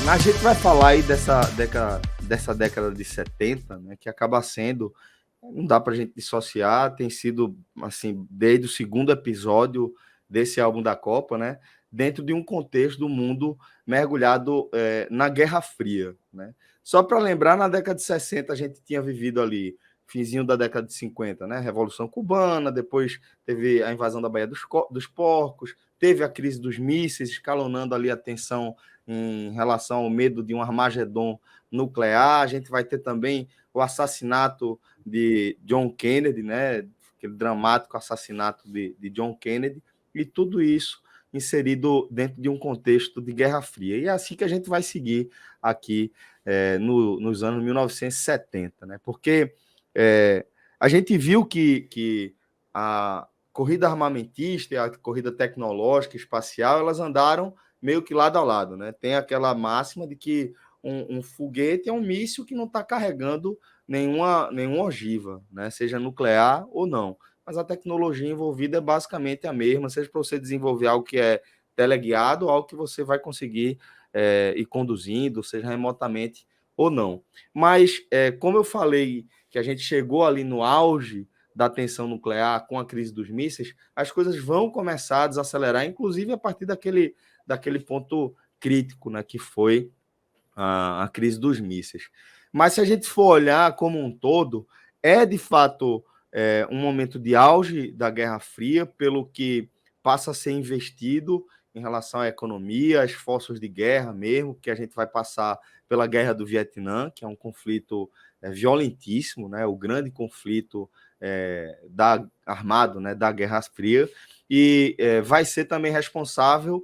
A gente vai falar aí dessa década de 70, né, que acaba sendo, não dá para a gente dissociar, tem sido, assim, desde o segundo episódio desse álbum da Copa, né, dentro de um contexto do mundo mergulhado na Guerra Fria, né. Só para lembrar, na década de 60 a gente tinha vivido ali, finzinho da década de 50, né, Revolução Cubana, depois teve a invasão da Baía dos Porcos, teve a crise dos mísseis, escalonando ali a tensão em relação ao medo de um Armagedon nuclear. A gente vai ter também o assassinato de John Kennedy, né? Aquele dramático assassinato de John Kennedy, e tudo isso inserido dentro de um contexto de Guerra Fria. E é assim que a gente vai seguir aqui nos anos 1970, né? Porque a gente viu que a corrida armamentista e a corrida tecnológica, espacial, elas andaram meio que lado a lado, né? Tem aquela máxima de que um foguete é um míssil que não está carregando nenhuma ogiva, né? Seja nuclear ou não. Mas a tecnologia envolvida é basicamente a mesma, seja para você desenvolver algo que é teleguiado, algo que você vai conseguir ir conduzindo, seja remotamente ou não. Mas, como eu falei que a gente chegou ali no auge da tensão nuclear com a crise dos mísseis, as coisas vão começar a desacelerar, inclusive a partir daquele ponto crítico, né, que foi a crise dos mísseis. Mas se a gente for olhar como um todo, é de fato um momento de auge da Guerra Fria, pelo que passa a ser investido em relação à economia, a esforços de guerra mesmo, que a gente vai passar pela Guerra do Vietnã, que é um conflito violentíssimo, né, o grande conflito armado, né, da Guerra Fria, e vai ser também responsável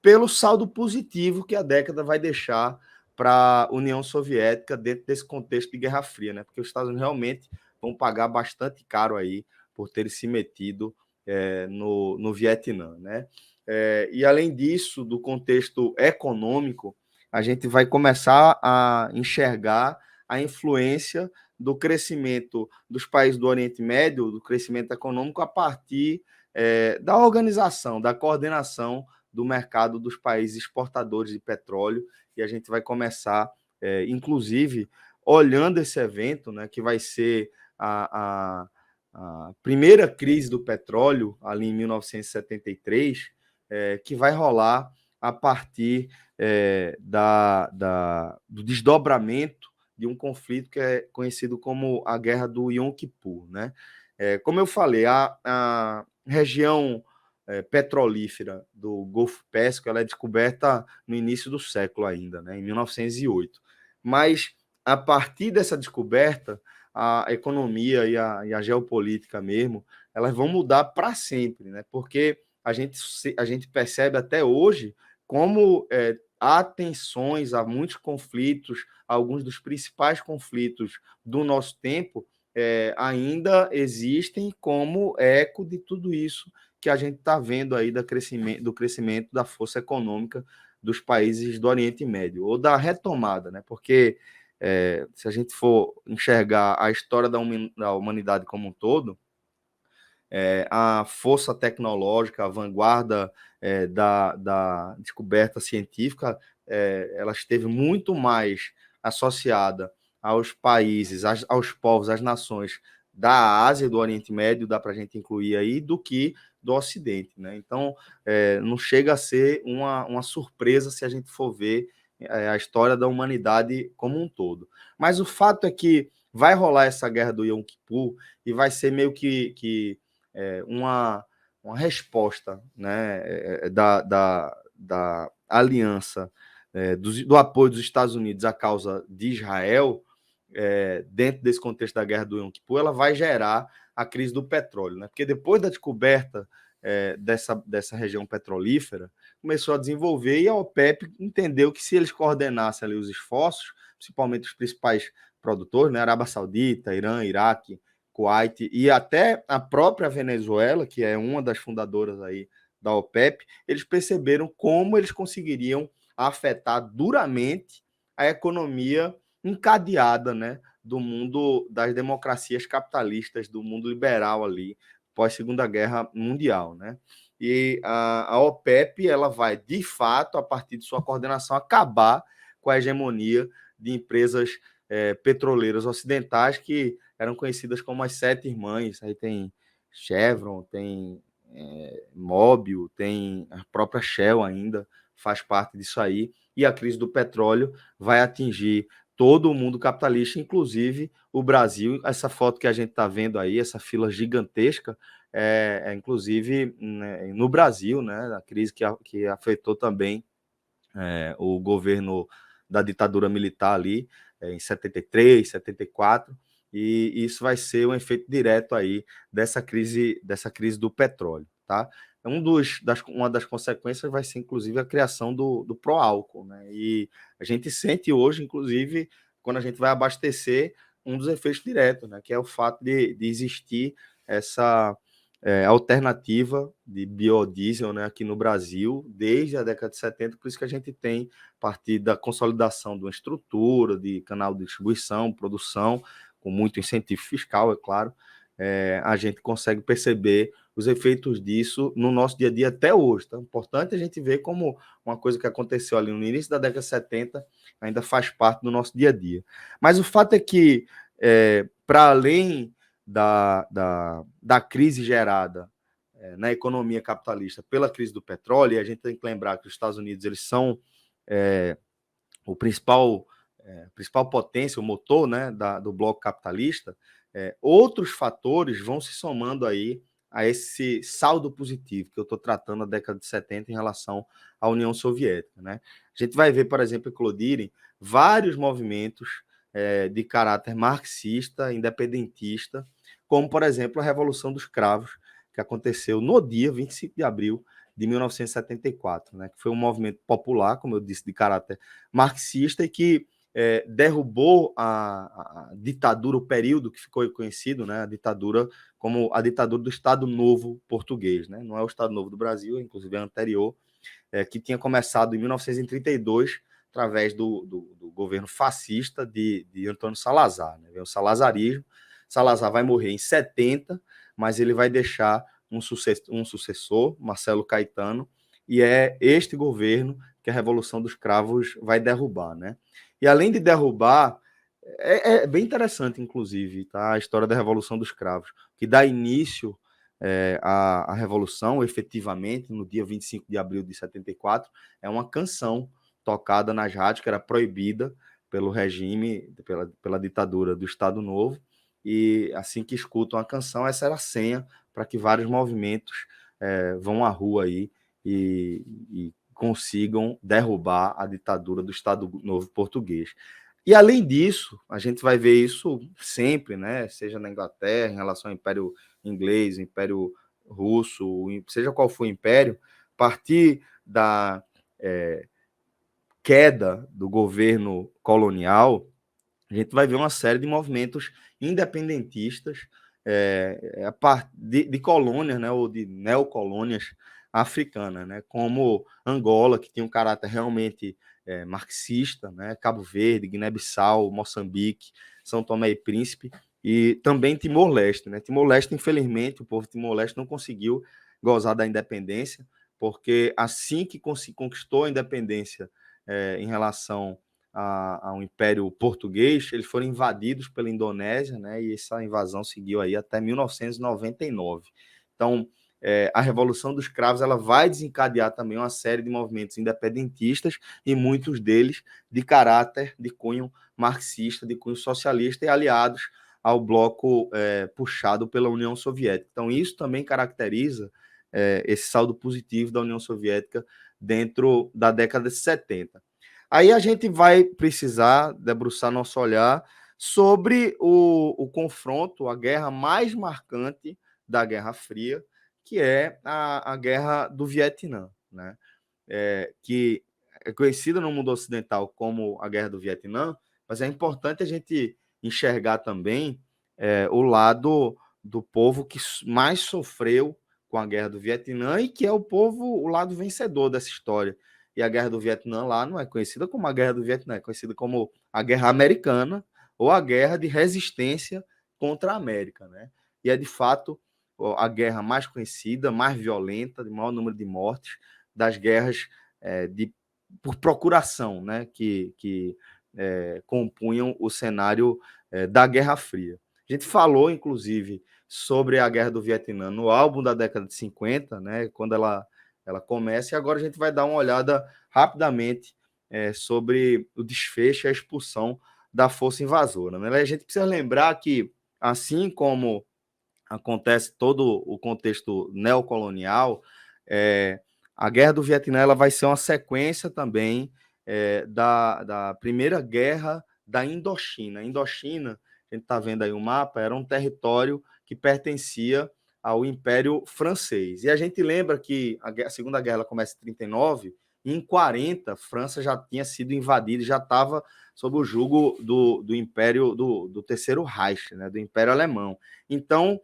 pelo saldo positivo que a década vai deixar para a União Soviética dentro desse contexto de Guerra Fria, né? Porque os Estados Unidos realmente vão pagar bastante caro aí por terem se metido no Vietnã, né? E além disso, do contexto econômico, a gente vai começar a enxergar a influência do crescimento dos países do Oriente Médio, do crescimento econômico, a partir da organização, da coordenação do mercado dos países exportadores de petróleo, e a gente vai começar, inclusive, olhando esse evento, né, que vai ser a primeira crise do petróleo, ali em 1973, que vai rolar a partir do desdobramento de um conflito que é conhecido como a Guerra do Yom Kippur, né? Como eu falei, a região petrolífera do Golfo Pérsico, ela é descoberta no início do século ainda, né, em 1908. Mas, a partir dessa descoberta, a economia e a geopolítica mesmo, elas vão mudar para sempre, né, porque a gente percebe até hoje como há tensões, há muitos conflitos, alguns dos principais conflitos do nosso tempo ainda existem como eco de tudo isso que a gente está vendo aí do crescimento da força econômica dos países do Oriente Médio, ou da retomada, né? Porque se a gente for enxergar a história da humanidade como um todo, a força tecnológica, a vanguarda da descoberta científica, ela esteve muito mais associada aos países, aos povos, às nações da Ásia, do Oriente Médio, dá para a gente incluir aí, do que do Ocidente, né? Então, não chega a ser uma surpresa se a gente for ver a história da humanidade como um todo. Mas o fato é que vai rolar essa guerra do Yom Kippur e vai ser meio que uma resposta, né, da aliança, do apoio dos Estados Unidos à causa de Israel, dentro desse contexto da guerra do Yom Kippur, ela vai gerar a crise do petróleo, né? Porque depois da descoberta dessa região petrolífera, começou a desenvolver, e a OPEP entendeu que se eles coordenassem ali os esforços, principalmente os principais produtores, né, Arábia Saudita, Irã, Iraque, Kuwait e até a própria Venezuela, que é uma das fundadoras aí da OPEP, eles perceberam como eles conseguiriam afetar duramente a economia encadeada, né, do mundo das democracias capitalistas, do mundo liberal ali, pós-Segunda Guerra Mundial, né? E a OPEP, ela vai, de fato, a partir de sua coordenação, acabar com a hegemonia de empresas petroleiras ocidentais que eram conhecidas como as Sete Irmãs. Aí tem Chevron, tem Mobil, tem a própria Shell ainda, faz parte disso aí, e a crise do petróleo vai atingir todo o mundo capitalista, inclusive o Brasil. Essa foto que a gente está vendo aí, essa fila gigantesca, inclusive no Brasil, né, a crise que afetou também o governo da ditadura militar ali, em 73, 74, e isso vai ser um efeito direto aí dessa crise do petróleo, tá? Uma das consequências vai ser, inclusive, a criação do pró-álcool, né? E a gente sente hoje, inclusive, quando a gente vai abastecer, um dos efeitos diretos, né? Que é o fato de existir essa alternativa de biodiesel, né, aqui no Brasil, desde a década de 70, por isso que a gente tem, a partir da consolidação de uma estrutura, de canal de distribuição, produção, com muito incentivo fiscal, é claro, a gente consegue perceber os efeitos disso no nosso dia a dia até hoje. Então, é importante a gente ver como uma coisa que aconteceu ali no início da década de 70 ainda faz parte do nosso dia a dia. Mas o fato é que, para além da crise gerada na economia capitalista pela crise do petróleo, e a gente tem que lembrar que os Estados Unidos eles são o principal potência, o motor, né, do bloco capitalista. Outros fatores vão se somando aí a esse saldo positivo que eu estou tratando na década de 70 em relação à União Soviética, né? A gente vai ver, por exemplo, eclodirem vários movimentos de caráter marxista, independentista, como, por exemplo, a Revolução dos Cravos, que aconteceu no dia 25 de abril de 1974, né, que foi um movimento popular, como eu disse, de caráter marxista, e que derrubou a ditadura, o período que ficou conhecido, né, a ditadura como a ditadura do Estado Novo português. Né? Não é o Estado Novo do Brasil, inclusive é anterior, que tinha começado em 1932, através do governo fascista de Antônio Salazar. Né? O salazarismo. Salazar vai morrer em 70, mas ele vai deixar um sucessor, Marcelo Caetano, e é este governo que a Revolução dos Cravos vai derrubar, né? E além de derrubar, é bem interessante, inclusive, tá? A história da Revolução dos Cravos, que dá início à Revolução, efetivamente, no dia 25 de abril de 74, é uma canção tocada nas rádios, que era proibida pelo regime, pela ditadura do Estado Novo, e assim que escutam a canção, essa era a senha para que vários movimentos vão à rua aí e consigam derrubar a ditadura do Estado Novo português. E, além disso, a gente vai ver isso sempre, né? Seja na Inglaterra, em relação ao Império Inglês, Império Russo, seja qual for o império, a partir da queda do governo colonial, a gente vai ver uma série de movimentos independentistas de colônias, né, ou de neocolônias africanas, né, como Angola, que tinha um caráter realmente marxista, né, Cabo Verde, Guiné-Bissau, Moçambique, São Tomé e Príncipe, e também Timor-Leste. Né? Timor-Leste, infelizmente, o povo de Timor-Leste não conseguiu gozar da independência, porque assim que conquistou a independência em relação ao Império Português, eles foram invadidos pela Indonésia, né, e essa invasão seguiu aí até 1999. Então, a Revolução dos Cravos ela vai desencadear também uma série de movimentos independentistas, e muitos deles de caráter, de cunho marxista, de cunho socialista, e aliados ao bloco puxado pela União Soviética. Então, isso também caracteriza esse saldo positivo da União Soviética dentro da década de 70. Aí a gente vai precisar debruçar nosso olhar sobre o confronto, a guerra mais marcante da Guerra Fria, que é a Guerra do Vietnã, né? Que é conhecida no mundo ocidental como a Guerra do Vietnã, mas é importante a gente enxergar também o lado do povo que mais sofreu com a Guerra do Vietnã e que é o lado vencedor dessa história. E a Guerra do Vietnã lá não é conhecida como a Guerra do Vietnã, é conhecida como a Guerra Americana ou a Guerra de Resistência contra a América, né? E é de fato a guerra mais conhecida, mais violenta, de maior número de mortes das guerras por procuração, né, que compunham o cenário da Guerra Fria. A gente falou, inclusive, sobre a Guerra do Vietnã no álbum da década de 50, né, quando ela começa, e agora a gente vai dar uma olhada rapidamente sobre o desfecho e a expulsão da força invasora. Né? A gente precisa lembrar que, assim como acontece todo o contexto neocolonial, a Guerra do Vietnã ela vai ser uma sequência também da Primeira Guerra da Indochina. A Indochina, a gente está vendo aí o mapa, era um território que pertencia ao Império Francês. E a gente lembra que a Segunda Guerra ela começa em 39, e em 40 a França já tinha sido invadida, já estava sob o jugo do Império do Terceiro Reich, né, do Império Alemão. Então,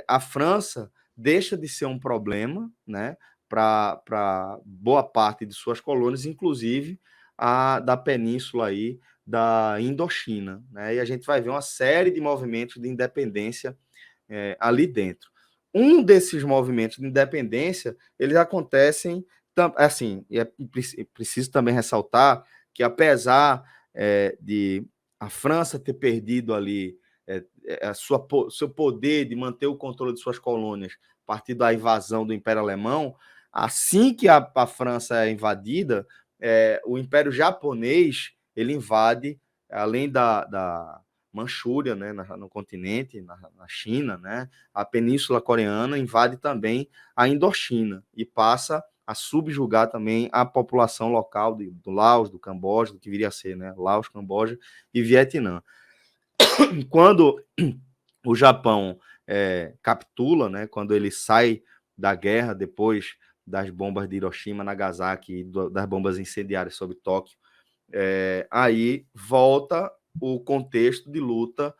a França deixa de ser um problema, né, para boa parte de suas colônias, inclusive a da península aí da Indochina, né? E a gente vai ver uma série de movimentos de independência ali dentro. Um desses movimentos de independência, eles acontecem, assim, e é preciso também ressaltar que apesar de a França ter perdido ali seu poder de manter o controle de suas colônias a partir da invasão do Império Alemão, assim que a França é invadida, o Império Japonês ele invade, além da Manchúria, né, no continente, na China, né, a Península Coreana invade também a Indochina e passa a subjugar também a população local do Laos, do Camboja, do que viria a ser, né, Laos, Camboja e Vietnã. Quando o Japão capitula, né, quando ele sai da guerra depois das bombas de Hiroshima, Nagasaki e das bombas incendiárias sobre Tóquio, aí volta o contexto de luta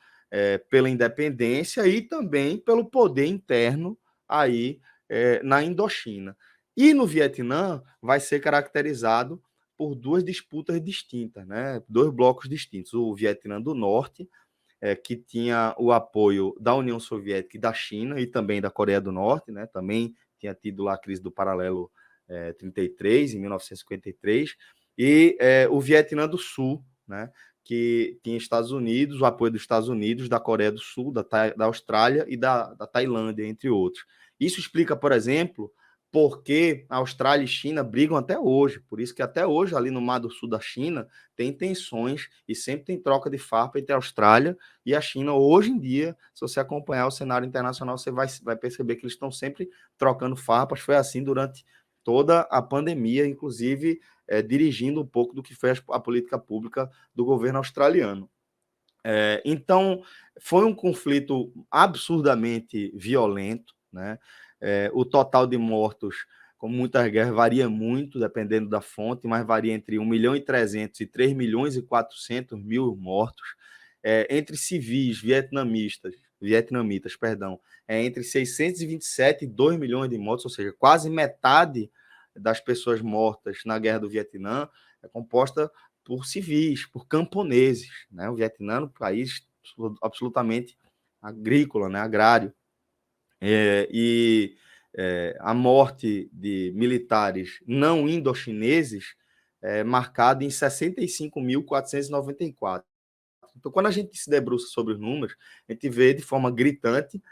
pela independência e também pelo poder interno aí na Indochina. E no Vietnã vai ser caracterizado por duas disputas distintas, né? Dois blocos distintos. O Vietnã do Norte, que tinha o apoio da União Soviética e da China e também da Coreia do Norte, né? Também tinha tido lá a crise do paralelo 33, em 1953, e o Vietnã do Sul, né? Que tinha Estados Unidos, o apoio dos Estados Unidos, da Coreia do Sul, da Austrália e da Tailândia, entre outros. Isso explica, por exemplo, por que a Austrália e China brigam até hoje. Por isso que até hoje, ali no Mar do Sul da China, tem tensões e sempre tem troca de farpa entre a Austrália e a China. Hoje em dia, se você acompanhar o cenário internacional, você vai perceber que eles estão sempre trocando farpas. Foi assim durante toda a pandemia, inclusive dirigindo um pouco do que foi a política pública do governo australiano. Então, foi um conflito absurdamente violento, né? O total de mortos, como muitas guerras, varia muito, dependendo da fonte, mas varia entre 1.300.000 e 3.400.000 mortos. Entre civis vietnamitas, perdão, entre 627 e 2 milhões de mortos, ou seja, quase metade das pessoas mortas na Guerra do Vietnã é composta por civis, por camponeses. Né? O Vietnã é um país absolutamente agrícola, né? Agrário. A morte de militares não indochineses é marcada em 65.494. Então, quando a gente se debruça sobre os números, a gente vê de forma gritante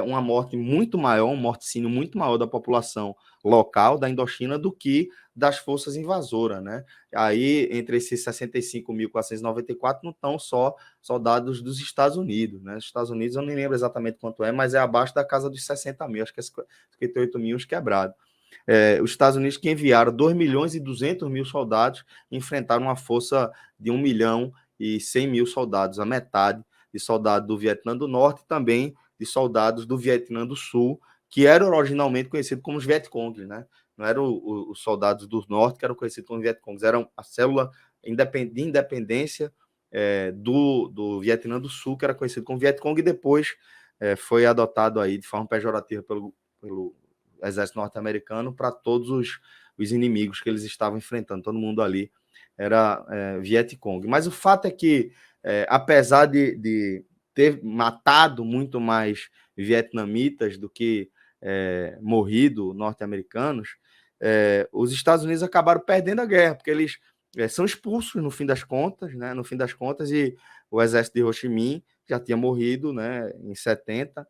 uma morte muito maior, um morticínio muito maior da população local da Indochina do que das forças invasoras, né? Aí, entre esses 65.494, não estão só soldados dos Estados Unidos, né? Os Estados Unidos, eu nem lembro exatamente quanto mas é abaixo da casa dos 60 mil, acho que é 58 mil quebrados. Os Estados Unidos que enviaram 2.200.000 soldados enfrentaram uma força de 1.100.000 soldados, a metade de soldados do Vietnã do Norte e também de soldados do Vietnã do Sul, que eram originalmente conhecidos como os Vietcongs, né? Não eram os soldados do Norte que eram conhecidos como Vietcongs, eram a célula de independência do Vietnã do Sul, que era conhecido como Vietcong, e depois foi adotado aí de forma pejorativa pelo exército norte-americano para todos os inimigos que eles estavam enfrentando. Todo mundo ali era Vietcong. Mas o fato é que, apesar de ter matado muito mais vietnamitas do que morrido norte-americanos, os Estados Unidos acabaram perdendo a guerra, porque eles são expulsos no fim das contas, né? No fim das contas, e o exército de Ho Chi Minh já tinha morrido, né, em 70.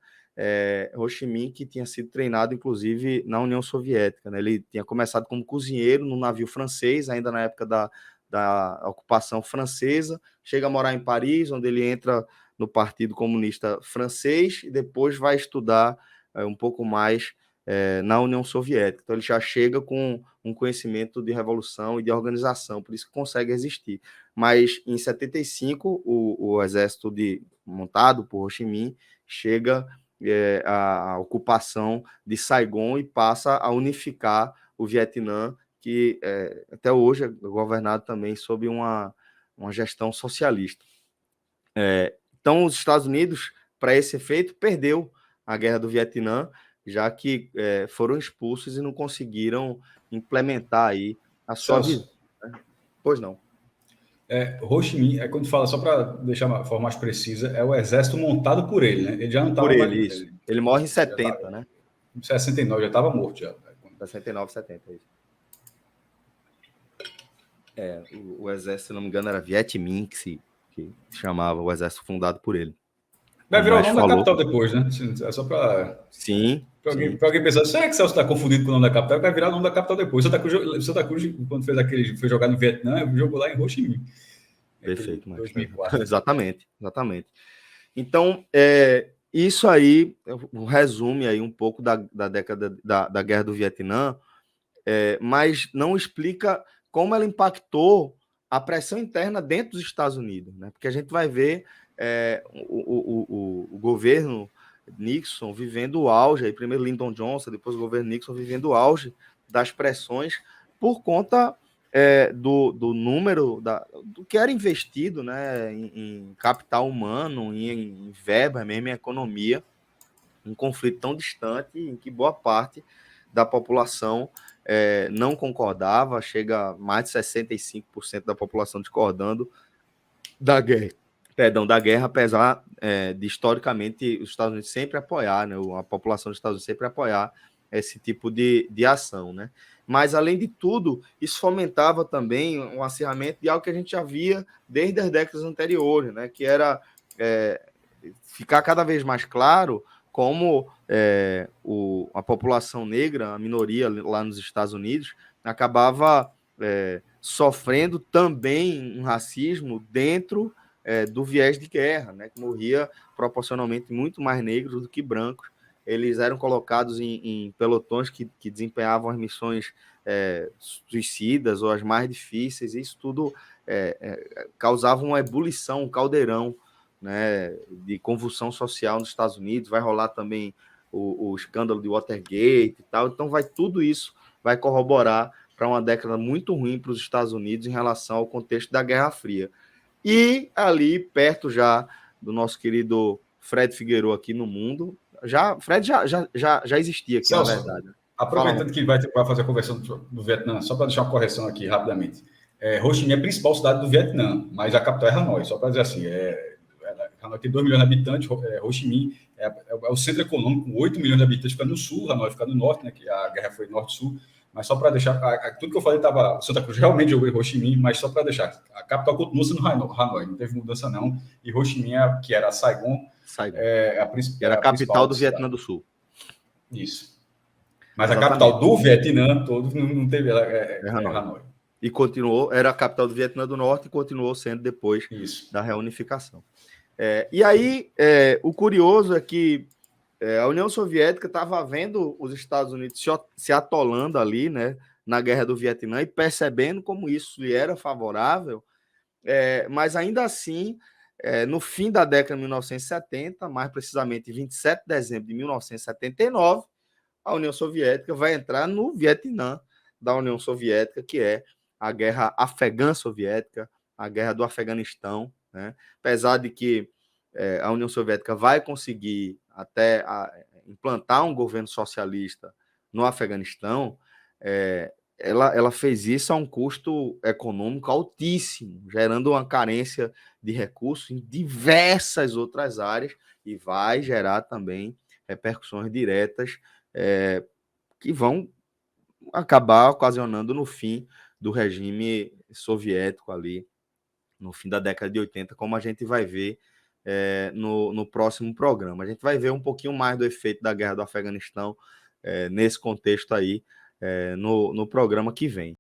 Ho Chi Minh, que tinha sido treinado, inclusive, na União Soviética, né? Ele tinha começado como cozinheiro num navio francês, ainda na época da ocupação francesa, chega a morar em Paris, onde ele entra no Partido Comunista Francês e depois vai estudar um pouco mais na União Soviética. Então ele já chega com um conhecimento de revolução e de organização, por isso que consegue resistir. Mas em 75, o exército montado por Ho Chi Minh chega à ocupação de Saigon e passa a unificar o Vietnã, que até hoje é governado também sob uma gestão socialista. Então, os Estados Unidos, para esse efeito, perdeu a guerra do Vietnã, já que foram expulsos e não conseguiram implementar aí a sua visão. Né? Pois não. Ho Chi Minh, quando fala, só para deixar uma forma mais precisa, é o exército montado por ele, né? Ele já não estava mais... Isso. Ele morre em 70, tava, né? Em 69, já estava morto. Já. 69, 70, isso. O exército, se não me engano, era Viet Minh, que chamava o exército fundado por ele. Vai virar o nome da capital depois, né? É só para... Sim. Para alguém pensar, será que Celso está confundido com o nome da capital? Vai virar o nome da capital depois. Santa Cruz, quando foi jogar no Vietnã, jogou lá em Ho Chi Minh. Perfeito, 2004. Exatamente. Então, isso aí resume aí um pouco da década da Guerra do Vietnã, mas não explica como ela impactou a pressão interna dentro dos Estados Unidos, né? Porque a gente vai ver o governo Nixon vivendo o auge, aí primeiro Lyndon Johnson, depois o governo Nixon vivendo o auge das pressões por conta do número, do que era investido, né, em capital humano, em verba mesmo, em economia, um conflito tão distante em que boa parte da população não concordava, chega a mais de 65% da população discordando da guerra, apesar de historicamente os Estados Unidos sempre apoiar, né, a população dos Estados Unidos sempre apoiar esse tipo de ação, né? Mas, além de tudo, isso fomentava também um acirramento de algo que a gente já via desde as décadas anteriores, né? Que era ficar cada vez mais claro como a população negra, a minoria lá nos Estados Unidos, acabava sofrendo também um racismo dentro do viés de guerra, né? Que morria proporcionalmente muito mais negros do que brancos. Eles eram colocados em pelotões que desempenhavam as missões suicidas ou as mais difíceis. Isso tudo causava uma ebulição, um caldeirão, né, de convulsão social nos Estados Unidos. Vai rolar também o escândalo de Watergate e tal. Então, tudo isso vai corroborar para uma década muito ruim para os Estados Unidos em relação ao contexto da Guerra Fria. E ali, perto já do nosso querido Fred Figueiredo aqui no mundo, Fred já existia aqui, Celso, na verdade. Aproveitando que vai fazer a conversão do Vietnã, só para deixar uma correção aqui rapidamente. Ho Chi Minh é a principal cidade do Vietnã, mas a capital é Hanoi, só para dizer assim, Hanoi tem 2 milhões de habitantes, Ho Chi Minh é o centro econômico com 8 milhões de habitantes, fica no sul, Hanoi fica no norte, né, que a guerra foi norte-sul, mas só para deixar, tudo que eu falei estava, Santa Cruz realmente jogou em Ho Chi Minh, mas só para deixar, a capital continua sendo Hanoi, não teve mudança não, e Ho Chi Minh, que era Saigon. É a principal. Era a capital do Vietnã do Sul. Isso. Mas exatamente. A capital do Vietnã todo não teve, Hanoi. E continuou, era a capital do Vietnã do Norte e continuou sendo depois da reunificação. E aí, o curioso é que a União Soviética estava vendo os Estados Unidos se atolando ali, né, na Guerra do Vietnã, e percebendo como isso lhe era favorável, mas ainda assim, no fim da década de 1970, mais precisamente 27 de dezembro de 1979, a União Soviética vai entrar no Vietnã da União Soviética, que é a Guerra Afegã Soviética, a Guerra do Afeganistão, né? Apesar de que a União Soviética vai conseguir até implantar um governo socialista no Afeganistão, ela fez isso a um custo econômico altíssimo, gerando uma carência de recursos em diversas outras áreas e vai gerar também repercussões diretas que vão acabar ocasionando no fim do regime soviético ali, no fim da década de 80, como a gente vai ver no próximo programa. A gente vai ver um pouquinho mais do efeito da guerra do Afeganistão nesse contexto aí, no programa que vem.